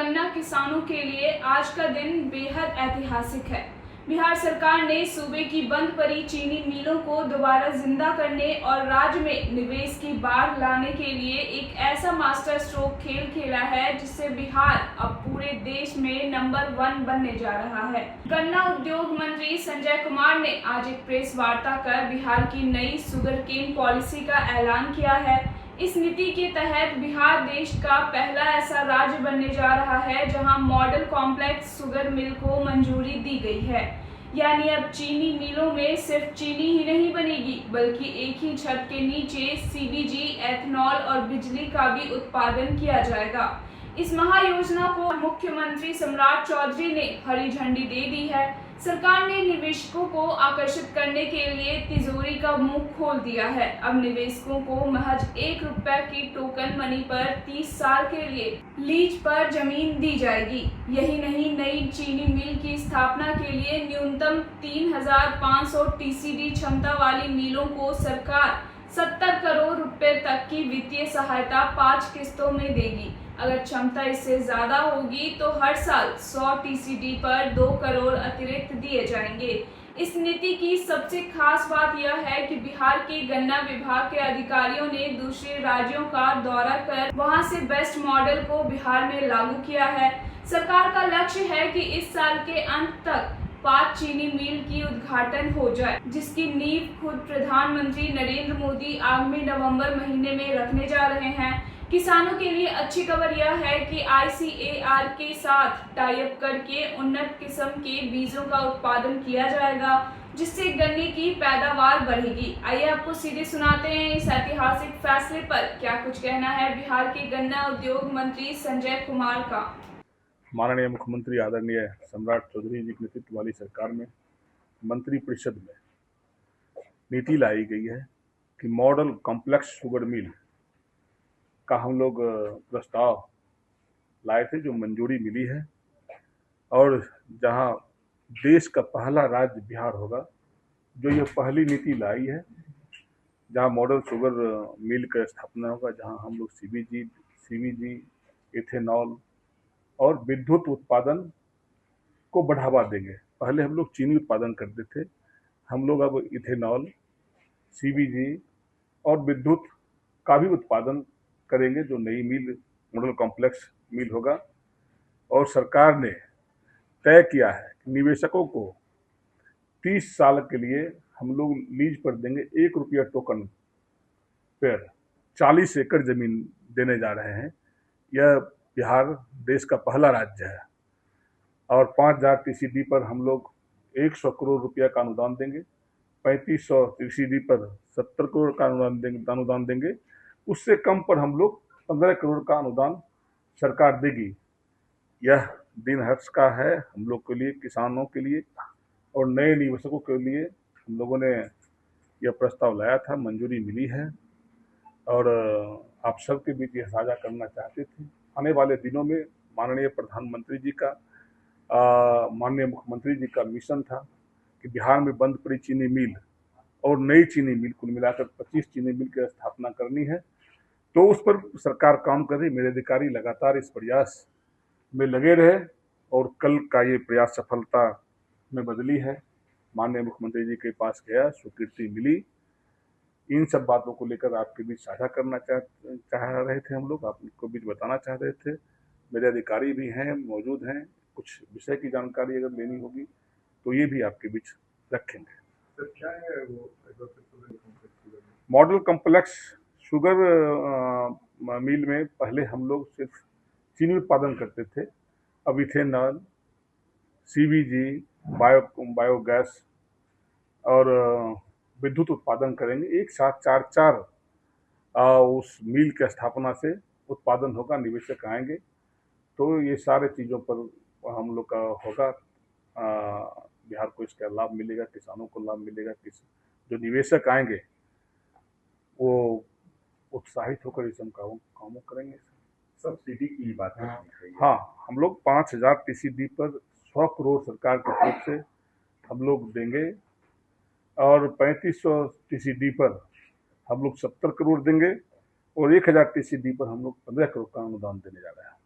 गन्ना किसानों के लिए आज का दिन बेहद ऐतिहासिक है। बिहार सरकार ने सूबे की बंद पड़ी चीनी मिलों को दोबारा जिंदा करने और राज्य में निवेश की बाढ़ लाने के लिए एक ऐसा मास्टर स्ट्रोक खेल खेला है जिससे बिहार अब पूरे देश में नंबर 1 बनने जा रहा है। गन्ना उद्योग मंत्री संजय कुमार ने आज एक प्रेस वार्ता कर बिहार की नई शुगरकेन पॉलिसी का ऐलान किया है। इस नीति के तहत बिहार देश का पहला ऐसा राज्य बनने जा रहा है जहां मॉडल कॉम्प्लेक्स शुगर मिल को मंजूरी दी गई है। यानी अब चीनी मिलों में सिर्फ चीनी ही नहीं बनेगी बल्कि एक ही छत के नीचे सीबीजी, एथेनॉल और बिजली का भी उत्पादन किया जाएगा। इस महायोजना को मुख्यमंत्री सम्राट चौधरी ने हरी झंडी दे दी है। सरकार ने निवेशकों को आकर्षित करने के लिए तिजोरी का मुंह खोल दिया है। अब निवेशकों को महज ₹1 की टोकन मनी पर 30 साल के लिए लीज पर जमीन दी जाएगी। यही नहीं, नई चीनी मिल की स्थापना के लिए न्यूनतम 3,500 टीसीडी क्षमता वाली मिलों को सरकार 70 करोड़ रुपए तक की वित्तीय सहायता 5 किस्तों में देगी। अगर क्षमता इससे ज्यादा होगी तो हर साल 100 टीसीडी पर 2 करोड़ अतिरिक्त दिए जाएंगे। इस नीति की सबसे खास बात यह है कि बिहार के गन्ना विभाग के अधिकारियों ने दूसरे राज्यों का दौरा कर वहां से बेस्ट मॉडल को बिहार में लागू किया है। सरकार का लक्ष्य है कि इस साल के अंत तक 5 चीनी मिल की उद्घाटन हो जाए, जिसकी नींव खुद प्रधानमंत्री नरेंद्र मोदी आगामी नवंबर महीने में रखने जा रहे हैं। किसानों के लिए अच्छी खबर यह है कि ICAR के साथ टाई अप करके उन्नत किस्म के बीजों का उत्पादन किया जाएगा, जिससे गन्ने की पैदावार बढ़ेगी। आइए आपको सीधे सुनाते हैं इस ऐतिहासिक फैसले पर क्या कुछ कहना है बिहार के गन्ना उद्योग मंत्री संजय कुमार का। माननीय मुख्यमंत्री आदरणीय सम्राट चौधरी जी के नेतृत्व वाली सरकार में मंत्री परिषद में नीति लाई गई है कि मॉडल कॉम्प्लेक्स शुगर मिल का हम लोग प्रस्ताव लाए थे, जो मंजूरी मिली है और जहां देश का पहला राज्य बिहार होगा जो ये पहली नीति लाई है, जहां मॉडल शुगर मिल का स्थापना होगा, जहां हम लोग सीबीजी, इथेनॉल और विद्युत उत्पादन को बढ़ावा देंगे। पहले हम लोग चीनी उत्पादन करते थे, हम लोग अब इथेनॉल, सीबीजी और विद्युत का भी उत्पादन करेंगे, जो नई मिल मॉडल कॉम्प्लेक्स मिल होगा। और सरकार ने तय किया है कि निवेशकों को 30 साल के लिए हम लोग लीज पर देंगे ₹1 टोकन पर 40 एकड़ जमीन देने जा रहे हैं। यह बिहार देश का पहला राज्य है और 5,000 टीसीडी पर हम लोग 100 करोड़ रुपया का अनुदान देंगे, 3500 टीसीडी पर 70 करोड़ का अनुदान देंगे। उससे कम पर हम लोग 15 करोड़ का अनुदान सरकार देगी। यह दिन हर्ष का है हम लोग के लिए, किसानों के लिए और नए निवेशकों के लिए। हम लोगों ने यह प्रस्ताव लाया था, मंजूरी मिली है और आप सबके बीच यह साझा करना चाहते थे। आने वाले दिनों में माननीय प्रधानमंत्री जी का, माननीय मुख्यमंत्री जी का मिशन था कि बिहार में बंद पड़ी चीनी मिल और नई चीनी मिल कुल मिलाकर 25 चीनी मिल की स्थापना करनी है। तो उस पर सरकार काम कर रही। मेरे अधिकारी लगातार इस प्रयास में लगे रहे और कल का ये प्रयास सफलता में बदली है। माननीय मुख्यमंत्री जी के पास गया, स्वीकृति मिली। इन सब बातों को लेकर आपके बीच साझा करना चाह रहे थे, हम लोग आपको बीच बताना चाह रहे थे। मेरे अधिकारी भी हैं, मौजूद हैं, कुछ विषय की जानकारी अगर लेनी होगी तो ये भी आपके बीच रखेंगे। सर, क्या है वो मॉडल कॉम्प्लेक्स शुगर मिल में पहले हम लोग सिर्फ चीनी उत्पादन करते थे, अब इथेनॉल, सीबीजी, बायोगैस और विद्युत उत्पादन करेंगे। एक साथ 4 उस मिल के स्थापना से उत्पादन होगा, निवेशक आएंगे तो ये सारे चीज़ों पर हम लोग का होगा। बिहार को इसका लाभ मिलेगा, किसानों को लाभ मिलेगा। जो निवेशक आएंगे वो उत्साहित होकर इस कामों करेंगे। सब्सिडी की बात है। हाँ, हम लोग 5,000 टीसीडी पर 100 करोड़ सरकार की तरफ से हम लोग देंगे और 3500 टीसीडी पर हम लोग 70 करोड़ देंगे और 1,000 टीसीडी पर हम लोग 15 करोड़ का अनुदान देने जा रहे हैं।